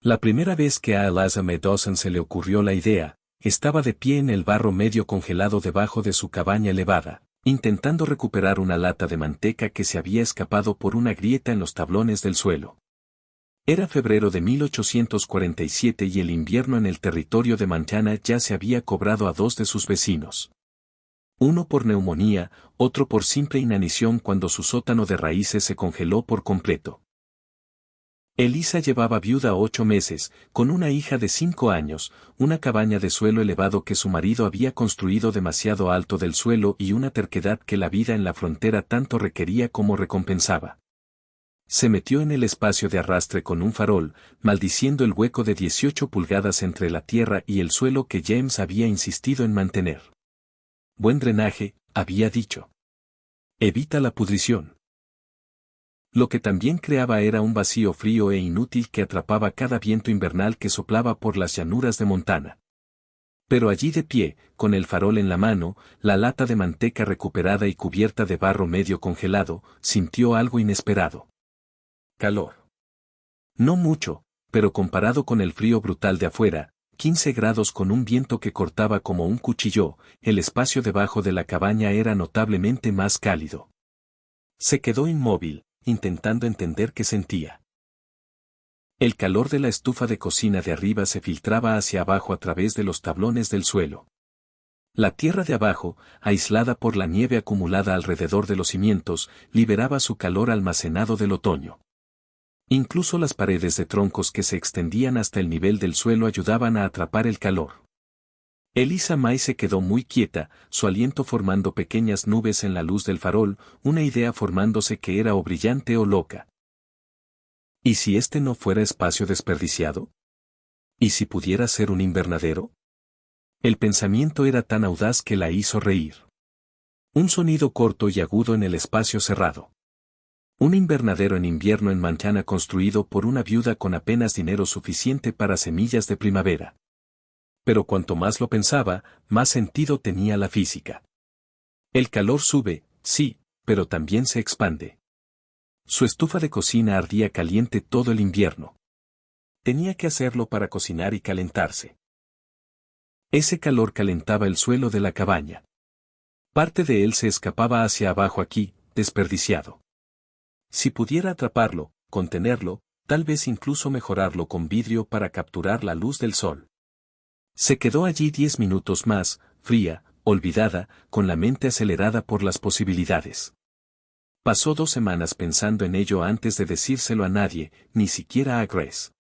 La primera vez que a Eliza M. Dawson se le ocurrió la idea, estaba de pie en el barro medio congelado debajo de su cabaña elevada, intentando recuperar una lata de manteca que se había escapado por una grieta en los tablones del suelo. Era febrero de 1847 y el invierno en el territorio de Montana ya se había cobrado a dos de sus vecinos. Uno por neumonía, otro por simple inanición cuando su sótano de raíces se congeló por completo. Eliza llevaba viuda 8 meses, con una hija de 5 años, una cabaña de suelo elevado que su marido había construido demasiado alto del suelo y una terquedad que la vida en la frontera tanto requería como recompensaba. Se metió en el espacio de arrastre con un farol, maldiciendo el hueco de 18 pulgadas entre la tierra y el suelo que James había insistido en mantener. Buen drenaje, había dicho. Evita la pudrición. Lo que también creaba era un vacío frío e inútil que atrapaba cada viento invernal que soplaba por las llanuras de Montana. Pero allí de pie, con el farol en la mano, la lata de manteca recuperada y cubierta de barro medio congelado, sintió algo inesperado. Calor. No mucho, pero comparado con el frío brutal de afuera, 15 grados con un viento que cortaba como un cuchillo, el espacio debajo de la cabaña era notablemente más cálido. Se quedó inmóvil, intentando entender qué sentía. El calor de la estufa de cocina de arriba se filtraba hacia abajo a través de los tablones del suelo. La tierra de abajo, aislada por la nieve acumulada alrededor de los cimientos, liberaba su calor almacenado del otoño. Incluso las paredes de troncos que se extendían hasta el nivel del suelo ayudaban a atrapar el calor. Eliza May se quedó muy quieta, su aliento formando pequeñas nubes en la luz del farol, una idea formándose que era o brillante o loca. ¿Y si este no fuera espacio desperdiciado? ¿Y si pudiera ser un invernadero? El pensamiento era tan audaz que la hizo reír. Un sonido corto y agudo en el espacio cerrado. Un invernadero en invierno en Montana construido por una viuda con apenas dinero suficiente para semillas de primavera. Pero cuanto más lo pensaba, más sentido tenía la física. El calor sube, sí, pero también se expande. Su estufa de cocina ardía caliente todo el invierno. Tenía que hacerlo para cocinar y calentarse. Ese calor calentaba el suelo de la cabaña. Parte de él se escapaba hacia abajo aquí, desperdiciado. Si pudiera atraparlo, contenerlo, tal vez incluso mejorarlo con vidrio para capturar la luz del sol. Se quedó allí 10 minutos más, fría, olvidada, con la mente acelerada por las posibilidades. Pasó 2 semanas pensando en ello antes de decírselo a nadie, ni siquiera a Grace.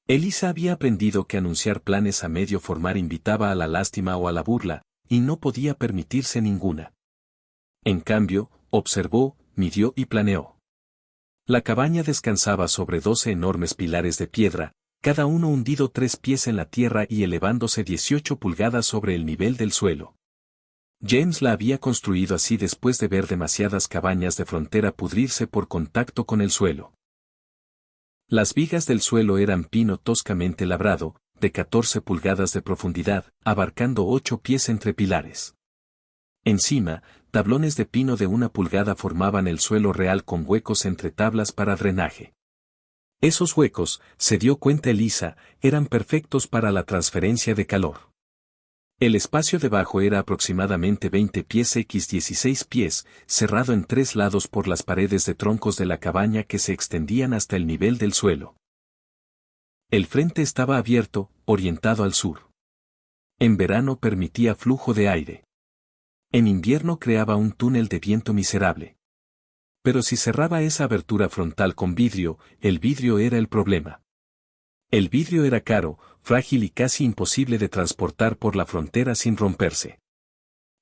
Eliza había aprendido que anunciar planes a medio formar invitaba a la lástima o a la burla, y no podía permitirse ninguna. En cambio, observó, midió y planeó. La cabaña descansaba sobre 12 enormes pilares de piedra, cada uno hundido 3 pies en la tierra y elevándose 18 pulgadas sobre el nivel del suelo. James la había construido así después de ver demasiadas cabañas de frontera pudrirse por contacto con el suelo. Las vigas del suelo eran pino toscamente labrado, de 14 pulgadas de profundidad, abarcando 8 pies entre pilares. Encima, tablones de pino de 1 pulgada formaban el suelo real con huecos entre tablas para drenaje. Esos huecos, se dio cuenta Eliza, eran perfectos para la transferencia de calor. El espacio debajo era aproximadamente 20 pies x 16 pies, cerrado en 3 lados por las paredes de troncos de la cabaña que se extendían hasta el nivel del suelo. El frente estaba abierto, orientado al sur. En verano permitía flujo de aire. En invierno creaba un túnel de viento miserable. Pero si cerraba esa abertura frontal con vidrio, el vidrio era el problema. El vidrio era caro, frágil y casi imposible de transportar por la frontera sin romperse.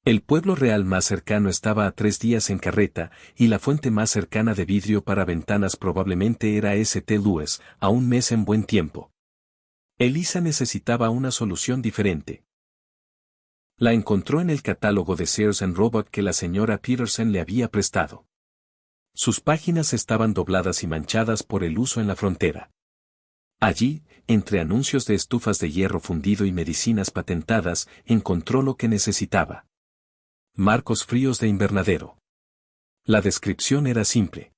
El pueblo real más cercano estaba a 3 días en carreta, y la fuente más cercana de vidrio para ventanas probablemente era St. Louis, a un mes en buen tiempo. Eliza necesitaba una solución diferente. La encontró en el catálogo de Sears & Roebuck que la señora Peterson le había prestado. Sus páginas estaban dobladas y manchadas por el uso en la frontera. Allí, entre anuncios de estufas de hierro fundido y medicinas patentadas, encontró lo que necesitaba. Marcos fríos de invernadero. La descripción era simple.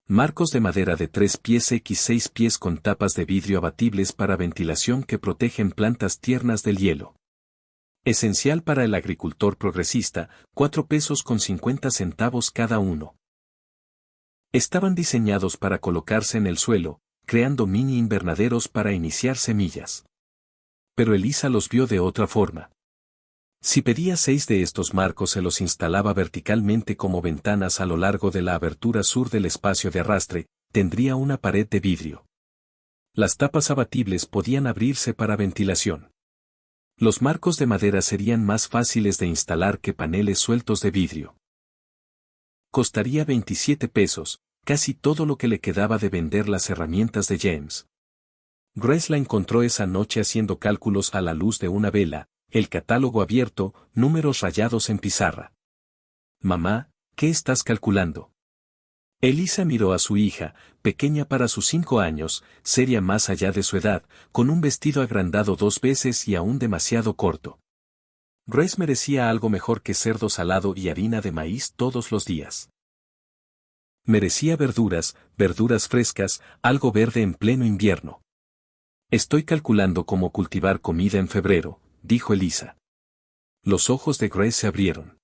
Marcos de madera de 3 pies x 6 pies con tapas de vidrio abatibles para ventilación que protegen plantas tiernas del hielo. Esencial para el agricultor progresista, 4 pesos con 50 centavos cada uno. Estaban diseñados para colocarse en el suelo, creando mini invernaderos para iniciar semillas. Pero Elisa los vio de otra forma. Si pedía 6 de estos marcos se los instalaba verticalmente como ventanas a lo largo de la abertura sur del espacio de arrastre, tendría una pared de vidrio. Las tapas abatibles podían abrirse para ventilación. Los marcos de madera serían más fáciles de instalar que paneles sueltos de vidrio. Costaría 27 pesos, casi todo lo que le quedaba de vender las herramientas de James. Grace la encontró esa noche haciendo cálculos a la luz de una vela, el catálogo abierto, números rayados en pizarra. Mamá, ¿qué estás calculando? Elisa miró a su hija, pequeña para sus 5 años, seria más allá de su edad, con un vestido agrandado 2 veces y aún demasiado corto. Grace merecía algo mejor que cerdo salado y harina de maíz todos los días. Merecía verduras, verduras frescas, algo verde en pleno invierno. Estoy calculando cómo cultivar comida en febrero, dijo Elisa. Los ojos de Grace se abrieron.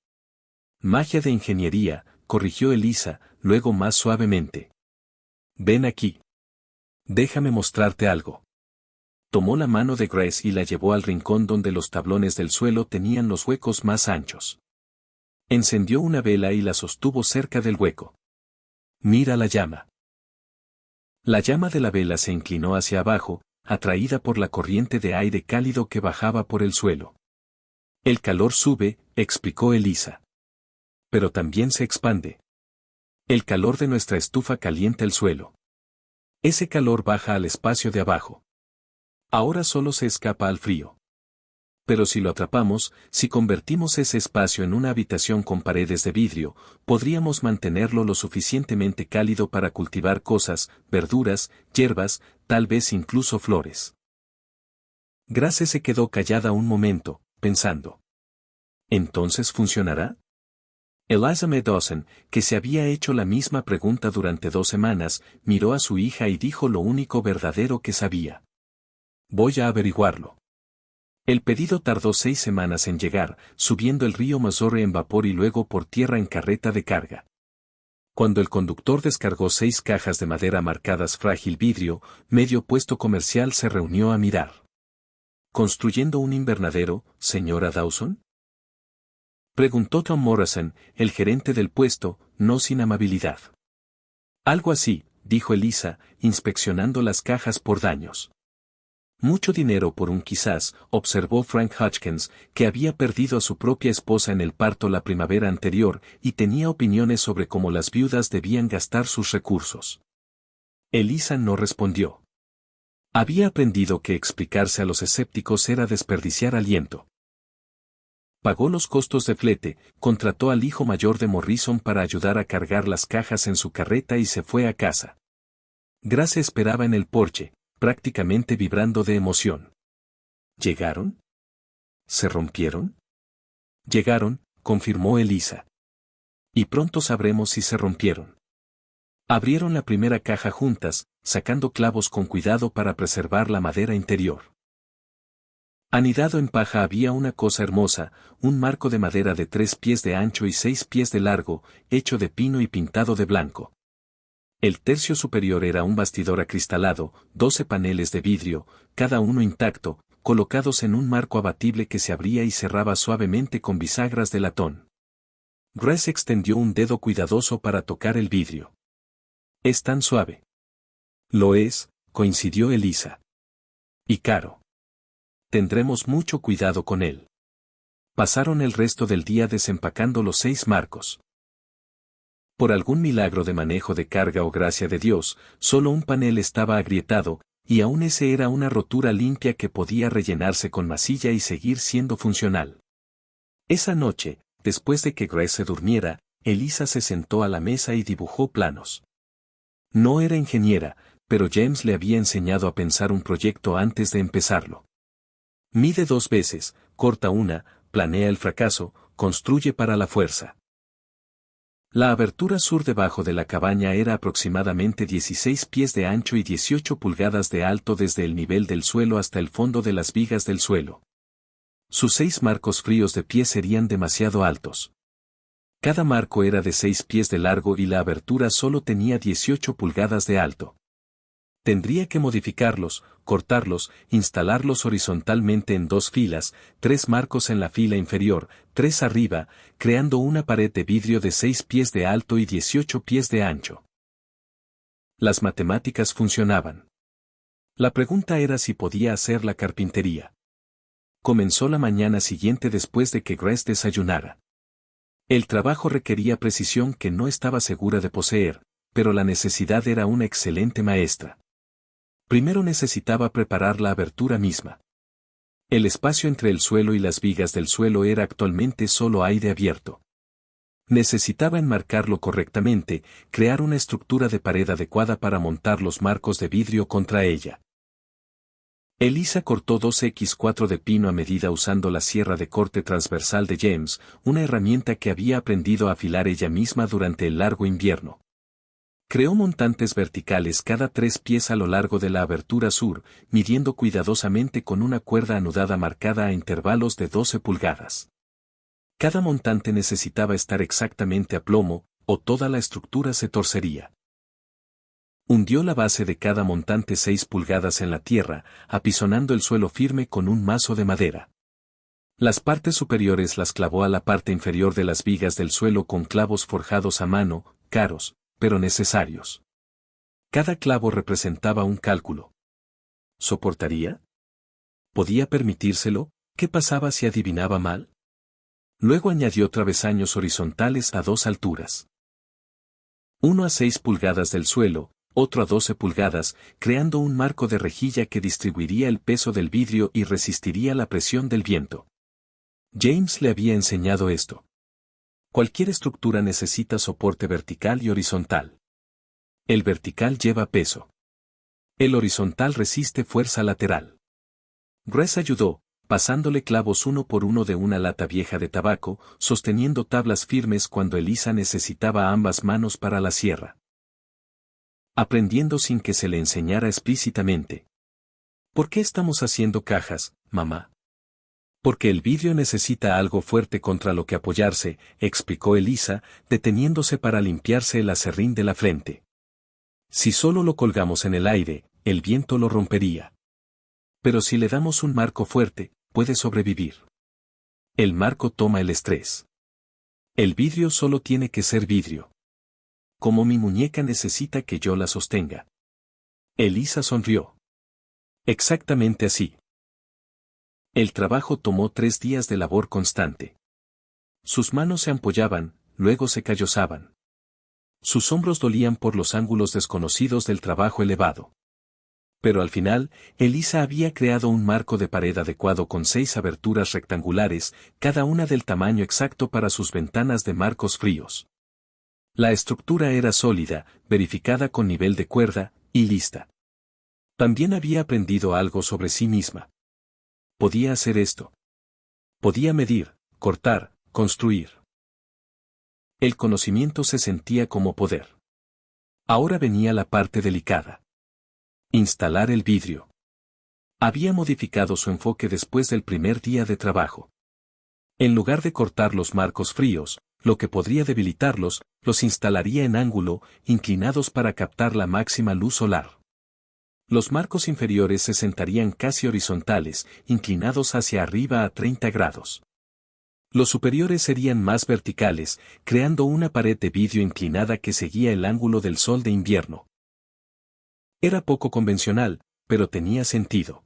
Magia de ingeniería, corrigió Elisa, luego más suavemente. Ven aquí. Déjame mostrarte algo. Tomó la mano de Grace y la llevó al rincón donde los tablones del suelo tenían los huecos más anchos. Encendió una vela y la sostuvo cerca del hueco. Mira la llama. La llama de la vela se inclinó hacia abajo, atraída por la corriente de aire cálido que bajaba por el suelo. El calor sube, explicó Elisa. Pero también se expande. El calor de nuestra estufa calienta el suelo. Ese calor baja al espacio de abajo. Ahora solo se escapa al frío. Pero si lo atrapamos, si convertimos ese espacio en una habitación con paredes de vidrio, podríamos mantenerlo lo suficientemente cálido para cultivar cosas, verduras, hierbas, tal vez incluso flores. Grace se quedó callada un momento, pensando. ¿Entonces funcionará? Eliza M. Dawson, que se había hecho la misma pregunta durante 2 semanas, miró a su hija y dijo lo único verdadero que sabía. Voy a averiguarlo. El pedido tardó 6 semanas en llegar, subiendo el río Missouri en vapor y luego por tierra en carreta de carga. Cuando el conductor descargó 6 cajas de madera marcadas frágil vidrio, medio puesto comercial se reunió a mirar. ¿Construyendo un invernadero, señora Dawson? Preguntó Tom Morrison, el gerente del puesto, no sin amabilidad. Algo así, dijo Elisa, inspeccionando las cajas por daños. Mucho dinero por un quizás, observó Frank Hutchins, que había perdido a su propia esposa en el parto la primavera anterior y tenía opiniones sobre cómo las viudas debían gastar sus recursos. Elisa no respondió. Había aprendido que explicarse a los escépticos era desperdiciar aliento. Pagó los costos de flete, contrató al hijo mayor de Morrison para ayudar a cargar las cajas en su carreta y se fue a casa. Grace esperaba en el porche, prácticamente vibrando de emoción. ¿Llegaron? ¿Se rompieron? Llegaron, confirmó Elisa. Y pronto sabremos si se rompieron. Abrieron la primera caja juntas, sacando clavos con cuidado para preservar la madera interior. Anidado en paja había una cosa hermosa, un marco de madera de 3 pies de ancho y 6 pies de largo, hecho de pino y pintado de blanco. El tercio superior era un bastidor acristalado, 12 paneles de vidrio, cada uno intacto, colocados en un marco abatible que se abría y cerraba suavemente con bisagras de latón. Grace extendió un dedo cuidadoso para tocar el vidrio. Es tan suave. Lo es, coincidió Elisa. Y caro. Tendremos mucho cuidado con él. Pasaron el resto del día desempacando los 6 marcos. Por algún milagro de manejo de carga o gracia de Dios, solo un panel estaba agrietado, y aún ese era una rotura limpia que podía rellenarse con masilla y seguir siendo funcional. Esa noche, después de que Grace se durmiera, Elisa se sentó a la mesa y dibujó planos. No era ingeniera, pero James le había enseñado a pensar un proyecto antes de empezarlo. Mide 2 veces, corta una, planea el fracaso, construye para la fuerza. La abertura sur debajo de la cabaña era aproximadamente 16 pies de ancho y 18 pulgadas de alto desde el nivel del suelo hasta el fondo de las vigas del suelo. Sus 6 marcos fríos de pie serían demasiado altos. Cada marco era de 6 pies de largo y la abertura solo tenía 18 pulgadas de alto. Tendría que modificarlos, cortarlos, instalarlos horizontalmente en 2 filas, 3 marcos en la fila inferior, 3 arriba, creando una pared de vidrio de 6 pies de alto y 18 pies de ancho. Las matemáticas funcionaban. La pregunta era si podía hacer la carpintería. Comenzó la mañana siguiente después de que Grace desayunara. El trabajo requería precisión que no estaba segura de poseer, pero la necesidad era una excelente maestra. Primero necesitaba preparar la abertura misma. El espacio entre el suelo y las vigas del suelo era actualmente solo aire abierto. Necesitaba enmarcarlo correctamente, crear una estructura de pared adecuada para montar los marcos de vidrio contra ella. Elisa cortó 2x4 de pino a medida usando la sierra de corte transversal de James, una herramienta que había aprendido a afilar ella misma durante el largo invierno. Creó montantes verticales cada 3 pies a lo largo de la abertura sur, midiendo cuidadosamente con una cuerda anudada marcada a intervalos de 12 pulgadas. Cada montante necesitaba estar exactamente a plomo, o toda la estructura se torcería. Hundió la base de cada montante 6 pulgadas en la tierra, apisonando el suelo firme con un mazo de madera. Las partes superiores las clavó a la parte inferior de las vigas del suelo con clavos forjados a mano, caros, pero necesarios. Cada clavo representaba un cálculo. ¿Soportaría? ¿Podía permitírselo? ¿Qué pasaba si adivinaba mal? Luego añadió travesaños horizontales a 2 alturas. Uno a 6 pulgadas del suelo, otro a 12 pulgadas, creando un marco de rejilla que distribuiría el peso del vidrio y resistiría la presión del viento. James le había enseñado esto. Cualquier estructura necesita soporte vertical y horizontal. El vertical lleva peso. El horizontal resiste fuerza lateral. Grace ayudó, pasándole clavos uno por uno de una lata vieja de tabaco, sosteniendo tablas firmes cuando Elisa necesitaba ambas manos para la sierra. Aprendiendo sin que se le enseñara explícitamente. ¿Por qué estamos haciendo cajas, mamá? Porque el vidrio necesita algo fuerte contra lo que apoyarse, explicó Elisa, deteniéndose para limpiarse el aserrín de la frente. Si solo lo colgamos en el aire, el viento lo rompería. Pero si le damos un marco fuerte, puede sobrevivir. El marco toma el estrés. El vidrio solo tiene que ser vidrio. Como mi muñeca necesita que yo la sostenga. Elisa sonrió. Exactamente así. El trabajo tomó 3 días de labor constante. Sus manos se ampollaban, luego se callosaban. Sus hombros dolían por los ángulos desconocidos del trabajo elevado. Pero al final, Elisa había creado un marco de pared adecuado con 6 aberturas rectangulares, cada una del tamaño exacto para sus ventanas de marcos fríos. La estructura era sólida, verificada con nivel de cuerda, y lista. También había aprendido algo sobre sí misma. Podía hacer esto. Podía medir, cortar, construir. El conocimiento se sentía como poder. Ahora venía la parte delicada. Instalar el vidrio. Había modificado su enfoque después del primer día de trabajo. En lugar de cortar los marcos fríos, lo que podría debilitarlos, los instalaría en ángulo, inclinados para captar la máxima luz solar. Los marcos inferiores se sentarían casi horizontales, inclinados hacia arriba a 30 grados. Los superiores serían más verticales, creando una pared de vidrio inclinada que seguía el ángulo del sol de invierno. Era poco convencional, pero tenía sentido.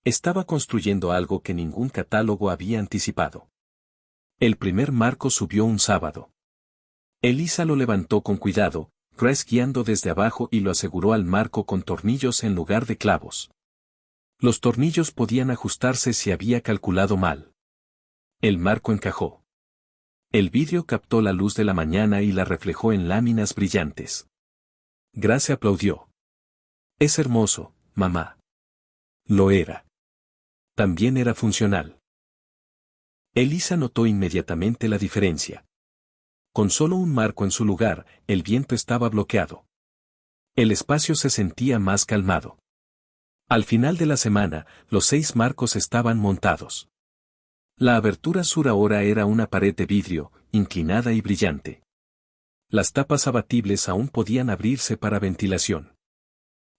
Estaba construyendo algo que ningún catálogo había anticipado. El primer marco subió un sábado. Elisa lo levantó con cuidado, Grace guiando desde abajo y lo aseguró al marco con tornillos en lugar de clavos. Los tornillos podían ajustarse si había calculado mal. El marco encajó. El vidrio captó la luz de la mañana y la reflejó en láminas brillantes. Grace aplaudió. Es hermoso, mamá. Lo era. También era funcional. Elisa notó inmediatamente la diferencia. Con solo un marco en su lugar, el viento estaba bloqueado. El espacio se sentía más calmado. Al final de la semana, los 6 marcos estaban montados. La abertura sur ahora era una pared de vidrio, inclinada y brillante. Las tapas abatibles aún podían abrirse para ventilación.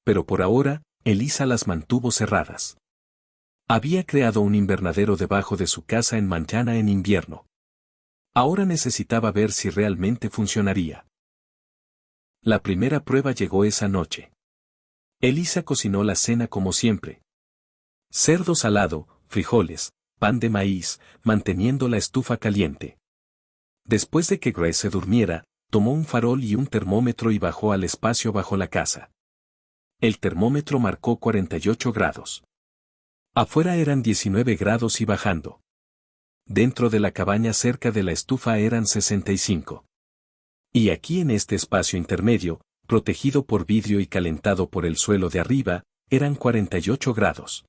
Pero por ahora, Elisa las mantuvo cerradas. Había creado un invernadero debajo de su casa en Montana en invierno. Ahora necesitaba ver si realmente funcionaría. La primera prueba llegó esa noche. Elisa cocinó la cena como siempre. Cerdo salado, frijoles, pan de maíz, manteniendo la estufa caliente. Después de que Grace se durmiera, tomó un farol y un termómetro y bajó al espacio bajo la casa. El termómetro marcó 48 grados. Afuera eran 19 grados y bajando. Dentro de la cabaña cerca de la estufa eran 65. Y aquí en este espacio intermedio, protegido por vidrio y calentado por el suelo de arriba, eran 48 grados.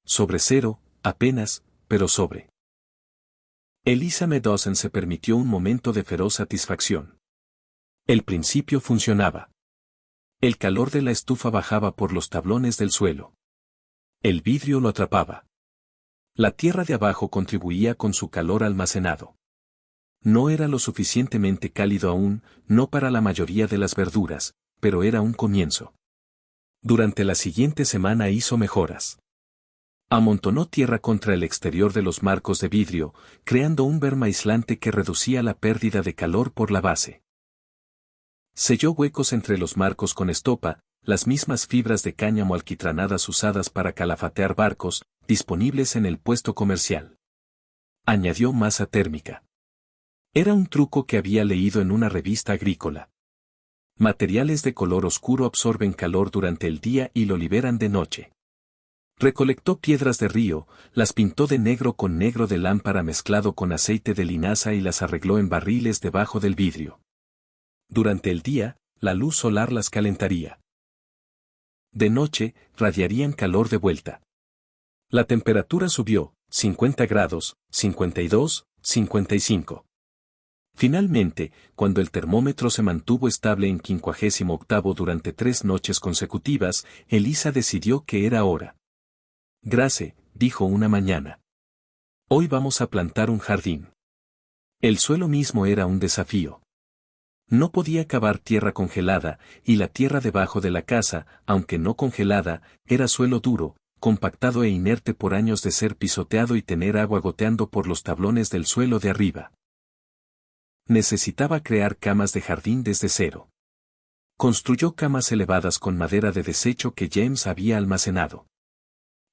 Sobre cero, apenas, pero sobre. Elisa Medosen se permitió un momento de feroz satisfacción. El principio funcionaba. El calor de la estufa bajaba por los tablones del suelo. El vidrio lo atrapaba. La tierra de abajo contribuía con su calor almacenado. No era lo suficientemente cálido aún, no para la mayoría de las verduras, pero era un comienzo. Durante la siguiente semana hizo mejoras. Amontonó tierra contra el exterior de los marcos de vidrio, creando un berma aislante que reducía la pérdida de calor por la base. Selló huecos entre los marcos con estopa, las mismas fibras de cáñamo alquitranadas usadas para calafatear barcos, disponibles en el puesto comercial. Añadió masa térmica. Era un truco que había leído en una revista agrícola. Materiales de color oscuro absorben calor durante el día y lo liberan de noche. Recolectó piedras de río, las pintó de negro con negro de lámpara mezclado con aceite de linaza y las arregló en barriles debajo del vidrio. Durante el día, la luz solar las calentaría. De noche, radiarían calor de vuelta. La temperatura subió, 50 grados, 52, 55. Finalmente, cuando el termómetro se mantuvo estable en 58 durante 3 noches consecutivas, Elisa decidió que era hora. Grace, dijo una mañana. Hoy vamos a plantar un jardín. El suelo mismo era un desafío. No podía cavar tierra congelada, y la tierra debajo de la casa, aunque no congelada, era suelo duro, compactado e inerte por años de ser pisoteado y tener agua goteando por los tablones del suelo de arriba. Necesitaba crear camas de jardín desde cero. Construyó camas elevadas con madera de desecho que James había almacenado.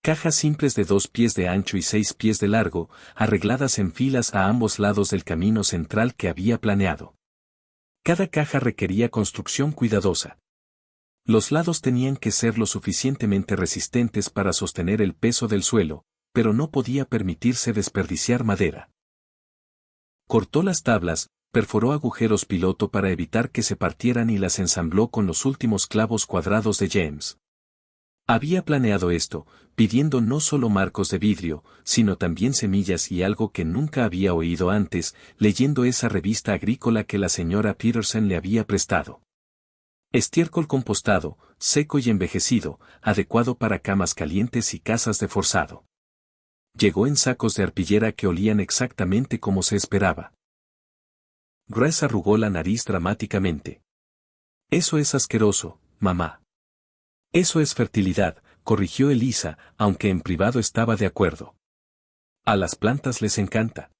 Cajas simples de 2 pies de ancho y 6 pies de largo, arregladas en filas a ambos lados del camino central que había planeado. Cada caja requería construcción cuidadosa. Los lados tenían que ser lo suficientemente resistentes para sostener el peso del suelo, pero no podía permitirse desperdiciar madera. Cortó las tablas, perforó agujeros piloto para evitar que se partieran y las ensambló con los últimos clavos cuadrados de James. Había planeado esto, pidiendo no solo marcos de vidrio, sino también semillas y algo que nunca había oído antes, leyendo esa revista agrícola que la señora Peterson le había prestado. Estiércol compostado, seco y envejecido, adecuado para camas calientes y casas de forzado. Llegó en sacos de arpillera que olían exactamente como se esperaba. Grace arrugó la nariz dramáticamente. Eso es asqueroso, mamá. Eso es fertilidad, corrigió Elisa, aunque en privado estaba de acuerdo. A las plantas les encanta.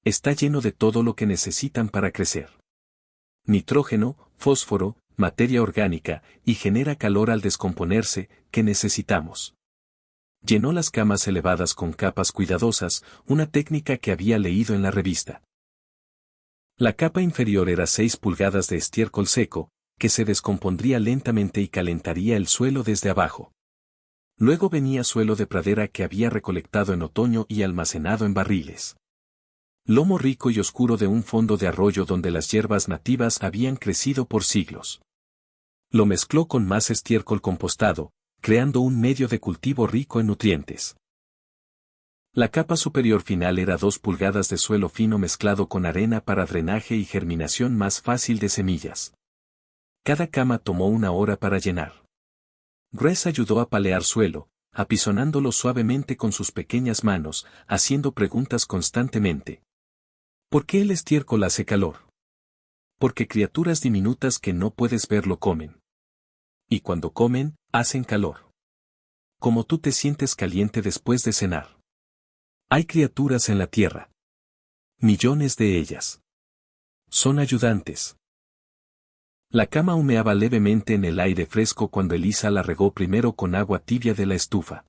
Está lleno de todo lo que necesitan para crecer. Nitrógeno, fósforo, materia orgánica, y genera calor al descomponerse, que necesitamos. Llenó las camas elevadas con capas cuidadosas, una técnica que había leído en la revista. La capa inferior era 6 pulgadas de estiércol seco, que se descompondría lentamente y calentaría el suelo desde abajo. Luego venía suelo de pradera que había recolectado en otoño y almacenado en barriles. Lomo rico y oscuro de un fondo de arroyo donde las hierbas nativas habían crecido por siglos. Lo mezcló con más estiércol compostado, creando un medio de cultivo rico en nutrientes. La capa superior final era 2 pulgadas de suelo fino mezclado con arena para drenaje y germinación más fácil de semillas. Cada cama tomó 1 hora para llenar. Grace ayudó a palear suelo, apisonándolo suavemente con sus pequeñas manos, haciendo preguntas constantemente. ¿Por qué el estiércol hace calor? Porque criaturas diminutas que no puedes ver lo comen. Y cuando comen, hacen calor. Como tú te sientes caliente después de cenar. Hay criaturas en la tierra. Millones de ellas. Son ayudantes. La cama humeaba levemente en el aire fresco cuando Elisa la regó primero con agua tibia de la estufa.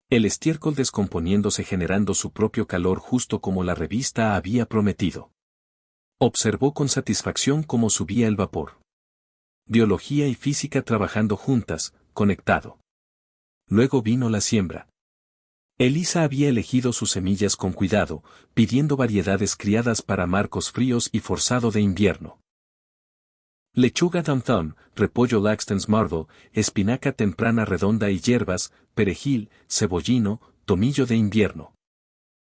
El estiércol descomponiéndose generando su propio calor justo como la revista había prometido. Observó con satisfacción cómo subía el vapor. Biología y física trabajando juntas, conectado. Luego vino la siembra. Elisa había elegido sus semillas con cuidado, pidiendo variedades criadas para marcos fríos y forzado de invierno. Lechuga Dum Thumb, repollo Laxton's Marvel, espinaca temprana redonda y hierbas, perejil, cebollino, tomillo de invierno.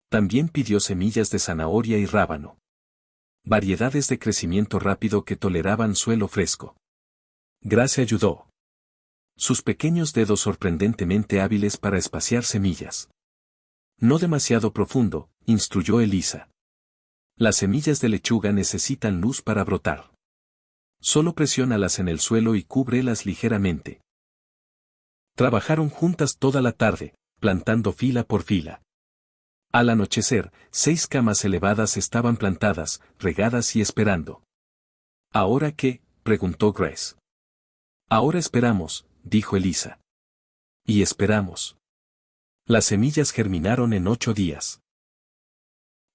También pidió semillas de zanahoria y rábano. Variedades de crecimiento rápido que toleraban suelo fresco. Grace ayudó. Sus pequeños dedos sorprendentemente hábiles para espaciar semillas. No demasiado profundo, instruyó Elisa. Las semillas de lechuga necesitan luz para brotar. Solo presiónalas en el suelo y cúbrelas ligeramente. Trabajaron juntas toda la tarde, plantando fila por fila. Al anochecer, 6 camas elevadas estaban plantadas, regadas y esperando. ¿Ahora qué?, preguntó Grace. Ahora esperamos, dijo Elisa. Y esperamos. Las semillas germinaron en 8 días.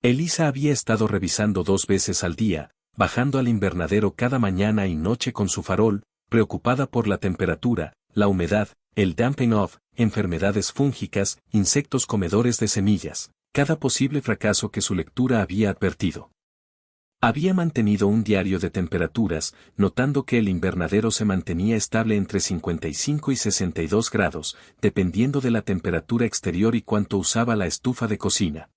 Elisa había estado revisando 2 veces al día, bajando al invernadero cada mañana y noche con su farol, preocupada por la temperatura, la humedad, el damping off, enfermedades fúngicas, insectos comedores de semillas, cada posible fracaso que su lectura había advertido. Había mantenido un diario de temperaturas, notando que el invernadero se mantenía estable entre 55 y 62 grados, dependiendo de la temperatura exterior y cuánto usaba la estufa de cocina.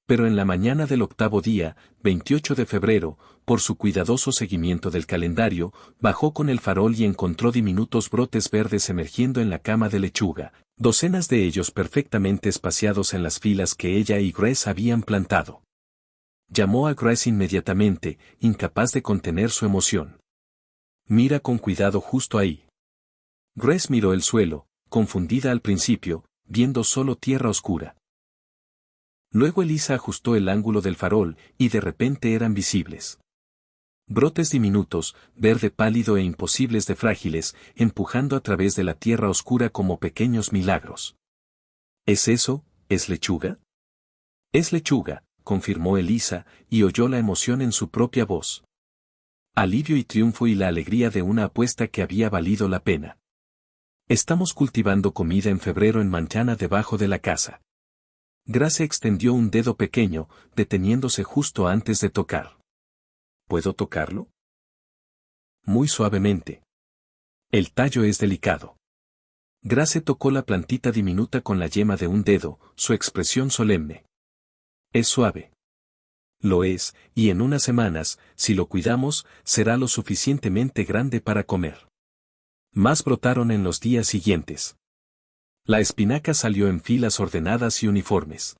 Pero en la mañana del 8º día, 28 de febrero, por su cuidadoso seguimiento del calendario, bajó con el farol y encontró diminutos brotes verdes emergiendo en la cama de lechuga, docenas de ellos perfectamente espaciados en las filas que ella y Grace habían plantado. Llamó a Grace inmediatamente, incapaz de contener su emoción. Mira con cuidado justo ahí. Grace miró el suelo, confundida al principio, viendo solo tierra oscura. Luego Elisa ajustó el ángulo del farol, y de repente eran visibles. Brotes diminutos, verde pálido e imposibles de frágiles, empujando a través de la tierra oscura como pequeños milagros. ¿Es eso? ¿Es lechuga? Es lechuga, confirmó Elisa, y oyó la emoción en su propia voz. Alivio y triunfo y la alegría de una apuesta que había valido la pena. Estamos cultivando comida en febrero en Montana debajo de la casa. Grace extendió un dedo pequeño, deteniéndose justo antes de tocar. ¿Puedo tocarlo? Muy suavemente. El tallo es delicado. Grace tocó la plantita diminuta con la yema de un dedo, su expresión solemne. Es suave. Lo es, y en unas semanas, si lo cuidamos, será lo suficientemente grande para comer. Más brotaron en los días siguientes. La espinaca salió en filas ordenadas y uniformes.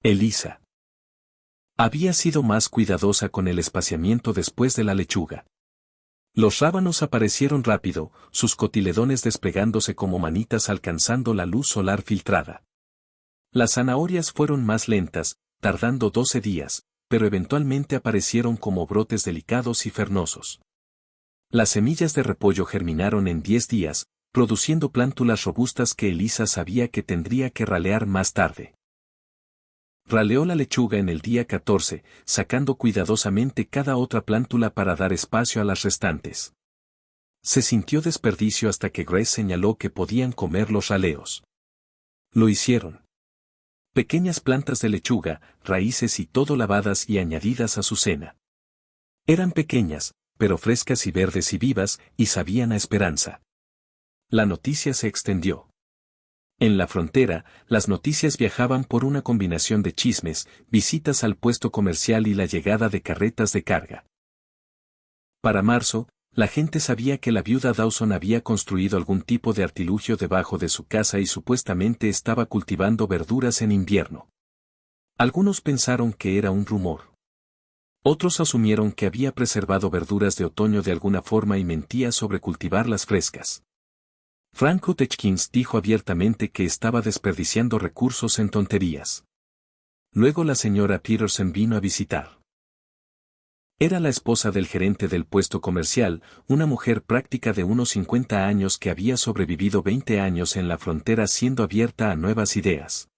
Elisa había sido más cuidadosa con el espaciamiento después de la lechuga. Los rábanos aparecieron rápido, sus cotiledones desplegándose como manitas alcanzando la luz solar filtrada. Las zanahorias fueron más lentas, tardando 12 días, pero eventualmente aparecieron como brotes delicados y fernosos. Las semillas de repollo germinaron en 10 días, produciendo plántulas robustas que Elisa sabía que tendría que ralear más tarde. Raleó la lechuga en el día 14, sacando cuidadosamente cada otra plántula para dar espacio a las restantes. Se sintió desperdicio hasta que Grace señaló que podían comer los raleos. Lo hicieron. Pequeñas plantas de lechuga, raíces y todo lavadas y añadidas a su cena. Eran pequeñas, pero frescas y verdes y vivas, y sabían a esperanza. La noticia se extendió. En la frontera, las noticias viajaban por una combinación de chismes, visitas al puesto comercial y la llegada de carretas de carga. Para marzo, la gente sabía que la viuda Dawson había construido algún tipo de artilugio debajo de su casa y supuestamente estaba cultivando verduras en invierno. Algunos pensaron que era un rumor. Otros asumieron que había preservado verduras de otoño de alguna forma y mentía sobre cultivarlas frescas. Frank Hutchins dijo abiertamente que estaba desperdiciando recursos en tonterías. Luego la señora Peterson vino a visitar. Era la esposa del gerente del puesto comercial, una mujer práctica de unos 50 años que había sobrevivido 20 años en la frontera siendo abierta a nuevas ideas.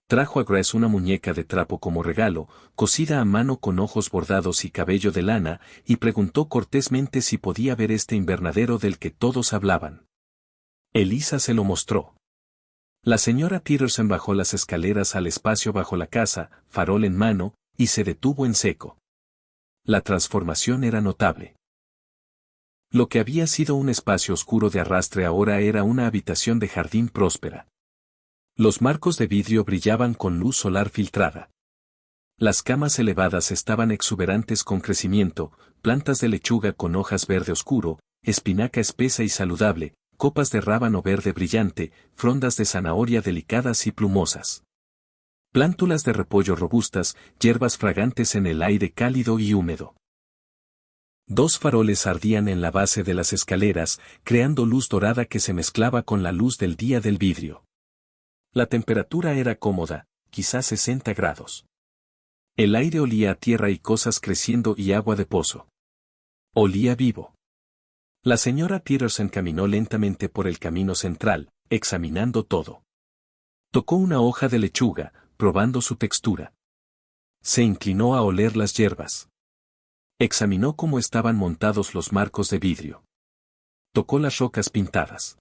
Trajo a Grace una muñeca de trapo como regalo, cosida a mano con ojos bordados y cabello de lana, y preguntó cortésmente si podía ver este invernadero del que todos hablaban. Elisa se lo mostró. La señora Peterson bajó las escaleras al espacio bajo la casa, farol en mano, y se detuvo en seco. La transformación era notable. Lo que había sido un espacio oscuro de arrastre ahora era una habitación de jardín próspera. Los marcos de vidrio brillaban con luz solar filtrada. Las camas elevadas estaban exuberantes con crecimiento, plantas de lechuga con hojas verde oscuro, espinaca espesa y saludable, copas de rábano verde brillante, frondas de zanahoria delicadas y plumosas. Plántulas de repollo robustas, hierbas fragantes en el aire cálido y húmedo. 2 faroles ardían en la base de las escaleras, creando luz dorada que se mezclaba con la luz del día del vidrio. La temperatura era cómoda, quizás 60 grados. El aire olía a tierra y cosas creciendo y agua de pozo. Olía vivo. La señora Peterson caminó lentamente por el camino central, examinando todo. Tocó una hoja de lechuga, probando su textura. Se inclinó a oler las hierbas. Examinó cómo estaban montados los marcos de vidrio. Tocó las rocas pintadas.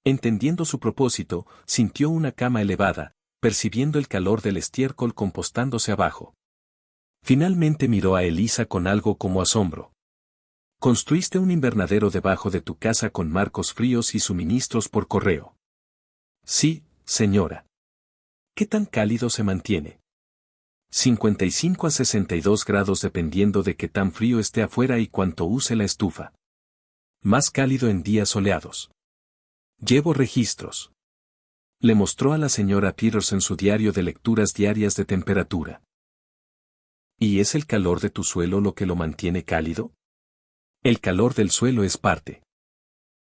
Entendiendo su propósito, sintió una cama elevada, percibiendo el calor del estiércol compostándose abajo. Finalmente miró a Elisa con algo como asombro. Construiste un invernadero debajo de tu casa con marcos fríos y suministros por correo. Sí, señora. ¿Qué tan cálido se mantiene? 55 a 62 grados dependiendo de qué tan frío esté afuera y cuánto use la estufa. Más cálido en días soleados. Llevo registros. Le mostró a la señora Peterson su diario de lecturas diarias de temperatura. ¿Y es el calor de tu suelo lo que lo mantiene cálido? El calor del suelo es parte.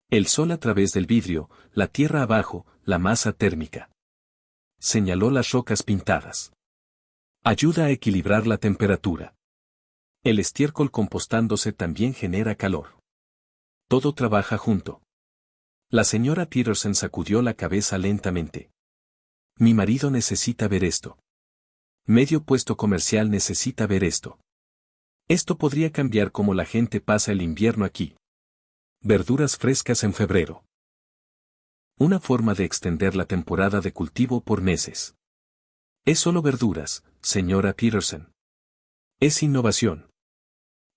El sol a través del vidrio, la tierra abajo, la masa térmica. Señaló las rocas pintadas. Ayuda a equilibrar la temperatura. El estiércol compostándose también genera calor. Todo trabaja junto. La señora Peterson sacudió la cabeza lentamente. Mi marido necesita ver esto. Medio puesto comercial necesita ver esto. Esto podría cambiar cómo la gente pasa el invierno aquí. Verduras frescas en febrero. Una forma de extender la temporada de cultivo por meses. Es solo verduras, señora Peterson. Es innovación.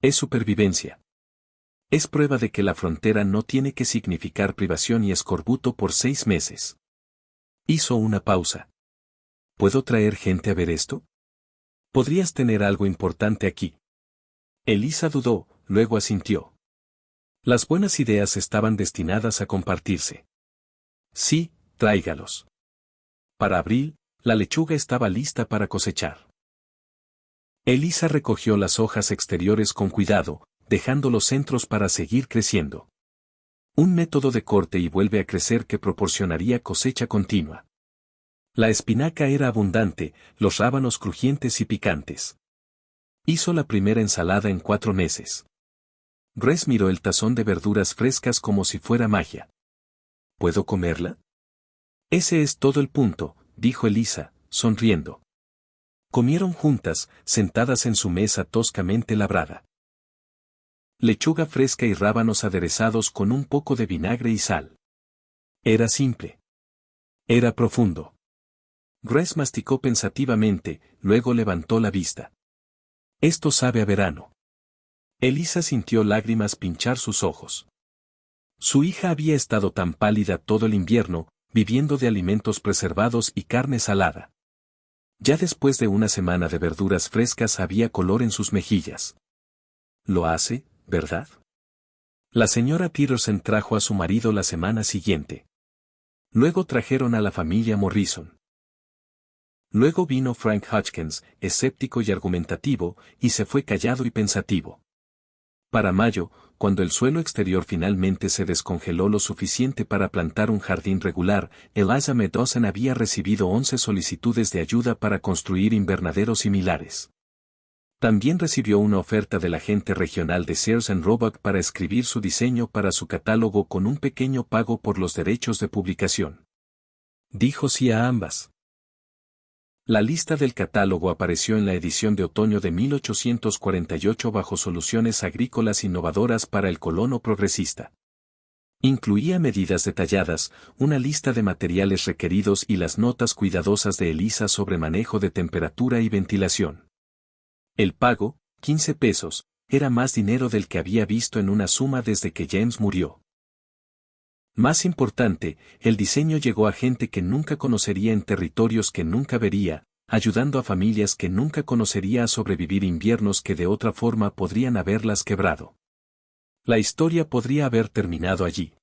Es supervivencia. Es prueba de que la frontera no tiene que significar privación y escorbuto por 6 meses. Hizo una pausa. ¿Puedo traer gente a ver esto? Podrías tener algo importante aquí. Elisa dudó, luego asintió. Las buenas ideas estaban destinadas a compartirse. Sí, tráigalos. Para abril, la lechuga estaba lista para cosechar. Elisa recogió las hojas exteriores con cuidado, dejando los centros para seguir creciendo. Un método de corte y vuelve a crecer que proporcionaría cosecha continua. La espinaca era abundante, los rábanos crujientes y picantes. Hizo la primera ensalada en 4 meses. Grace miró el tazón de verduras frescas como si fuera magia. ¿Puedo comerla? Ese es todo el punto, dijo Elisa, sonriendo. Comieron juntas, sentadas en su mesa toscamente labrada. Lechuga fresca y rábanos aderezados con un poco de vinagre y sal. Era simple. Era profundo. Grace masticó pensativamente, luego levantó la vista. Esto sabe a verano. Elisa sintió lágrimas pinchar sus ojos. Su hija había estado tan pálida todo el invierno, viviendo de alimentos preservados y carne salada. Ya después de una semana de verduras frescas había color en sus mejillas. Lo hace, ¿verdad? La señora Peterson trajo a su marido la semana siguiente. Luego trajeron a la familia Morrison. Luego vino Frank Hutchins, escéptico y argumentativo, y se fue callado y pensativo. Para mayo, cuando el suelo exterior finalmente se descongeló lo suficiente para plantar un jardín regular, Eliza Medosen había recibido 11 solicitudes de ayuda para construir invernaderos similares. También recibió una oferta del agente regional de Sears & Roebuck para escribir su diseño para su catálogo con un pequeño pago por los derechos de publicación. Dijo sí a ambas. La lista del catálogo apareció en la edición de otoño de 1848 bajo soluciones agrícolas innovadoras para el colono progresista. Incluía medidas detalladas, una lista de materiales requeridos y las notas cuidadosas de Eliza sobre manejo de temperatura y ventilación. El pago, 15 pesos, era más dinero del que había visto en una suma desde que James murió. Más importante, el diseño llegó a gente que nunca conocería en territorios que nunca vería, ayudando a familias que nunca conocería a sobrevivir inviernos que de otra forma podrían haberlas quebrado. La historia podría haber terminado allí.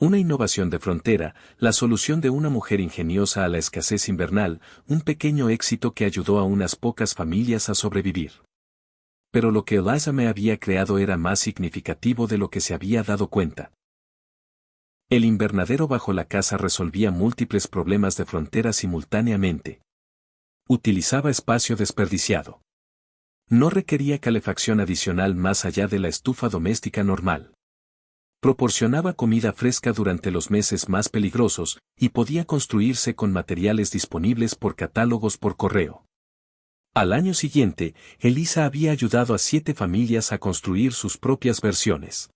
Una innovación de frontera, la solución de una mujer ingeniosa a la escasez invernal, un pequeño éxito que ayudó a unas pocas familias a sobrevivir. Pero lo que Eliza me había creado era más significativo de lo que se había dado cuenta. El invernadero bajo la casa resolvía múltiples problemas de frontera simultáneamente. Utilizaba espacio desperdiciado. No requería calefacción adicional más allá de la estufa doméstica normal. Proporcionaba comida fresca durante los meses más peligrosos, y podía construirse con materiales disponibles por catálogos por correo. Al año siguiente, Eliza había ayudado a 7 familias a construir sus propias versiones.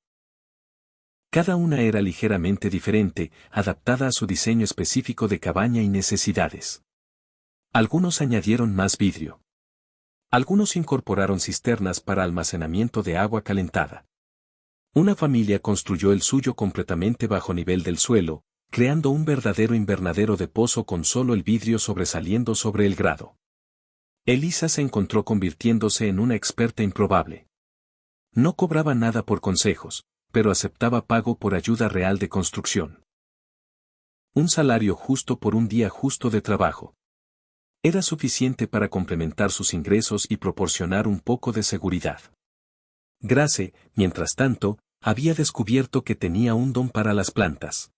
Cada una era ligeramente diferente, adaptada a su diseño específico de cabaña y necesidades. Algunos añadieron más vidrio. Algunos incorporaron cisternas para almacenamiento de agua calentada. Una familia construyó el suyo completamente bajo nivel del suelo, creando un verdadero invernadero de pozo con solo el vidrio sobresaliendo sobre el grado. Eliza se encontró convirtiéndose en una experta improbable. No cobraba nada por consejos, pero aceptaba pago por ayuda real de construcción. Un salario justo por un día justo de trabajo. Era suficiente para complementar sus ingresos y proporcionar un poco de seguridad. Grace, mientras tanto, había descubierto que tenía un don para las plantas.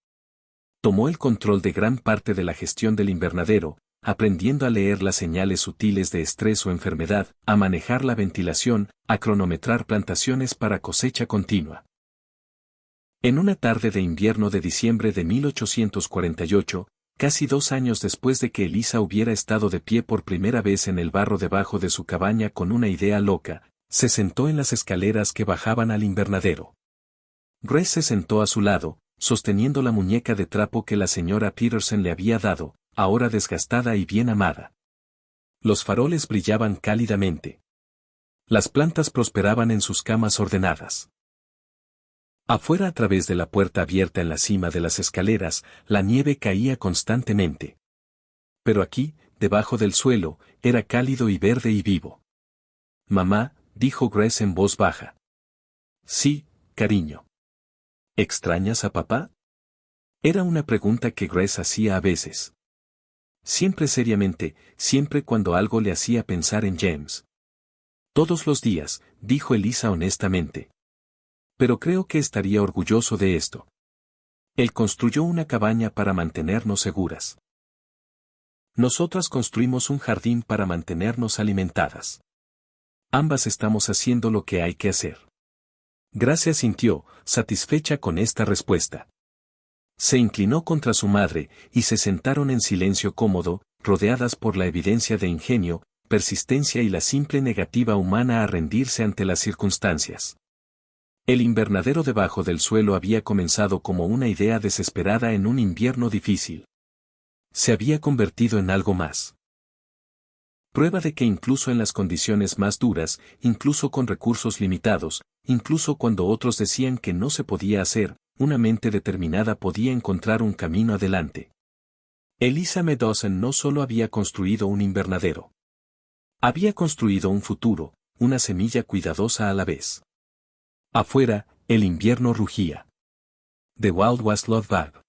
Tomó el control de gran parte de la gestión del invernadero, aprendiendo a leer las señales sutiles de estrés o enfermedad, a manejar la ventilación, a cronometrar plantaciones para cosecha continua. En una tarde de invierno de diciembre de 1848, casi 2 años después de que Eliza hubiera estado de pie por primera vez en el barro debajo de su cabaña con una idea loca, se sentó en las escaleras que bajaban al invernadero. Grace se sentó a su lado, sosteniendo la muñeca de trapo que la señora Peterson le había dado, ahora desgastada y bien amada. Los faroles brillaban cálidamente. Las plantas prosperaban en sus camas ordenadas. Afuera, a través de la puerta abierta en la cima de las escaleras, la nieve caía constantemente. Pero aquí, debajo del suelo, era cálido y verde y vivo. Mamá, dijo Grace en voz baja. Sí, cariño. ¿Extrañas a papá? Era una pregunta que Grace hacía a veces. Siempre seriamente, siempre cuando algo le hacía pensar en James. Todos los días, dijo Eliza honestamente. Pero creo que estaría orgulloso de esto. Él construyó una cabaña para mantenernos seguras. Nosotras construimos un jardín para mantenernos alimentadas. Ambas estamos haciendo lo que hay que hacer. Grace sintió, satisfecha con esta respuesta. Se inclinó contra su madre, y se sentaron en silencio cómodo, rodeadas por la evidencia de ingenio, persistencia y la simple negativa humana a rendirse ante las circunstancias. El invernadero debajo del suelo había comenzado como una idea desesperada en un invierno difícil. Se había convertido en algo más. Prueba de que incluso en las condiciones más duras, incluso con recursos limitados, incluso cuando otros decían que no se podía hacer, una mente determinada podía encontrar un camino adelante. Eliza M. Dawson no solo había construido un invernadero. Había construido un futuro, una semilla cuidadosa a la vez. Afuera, el invierno rugía. The Wild Was Love Bad.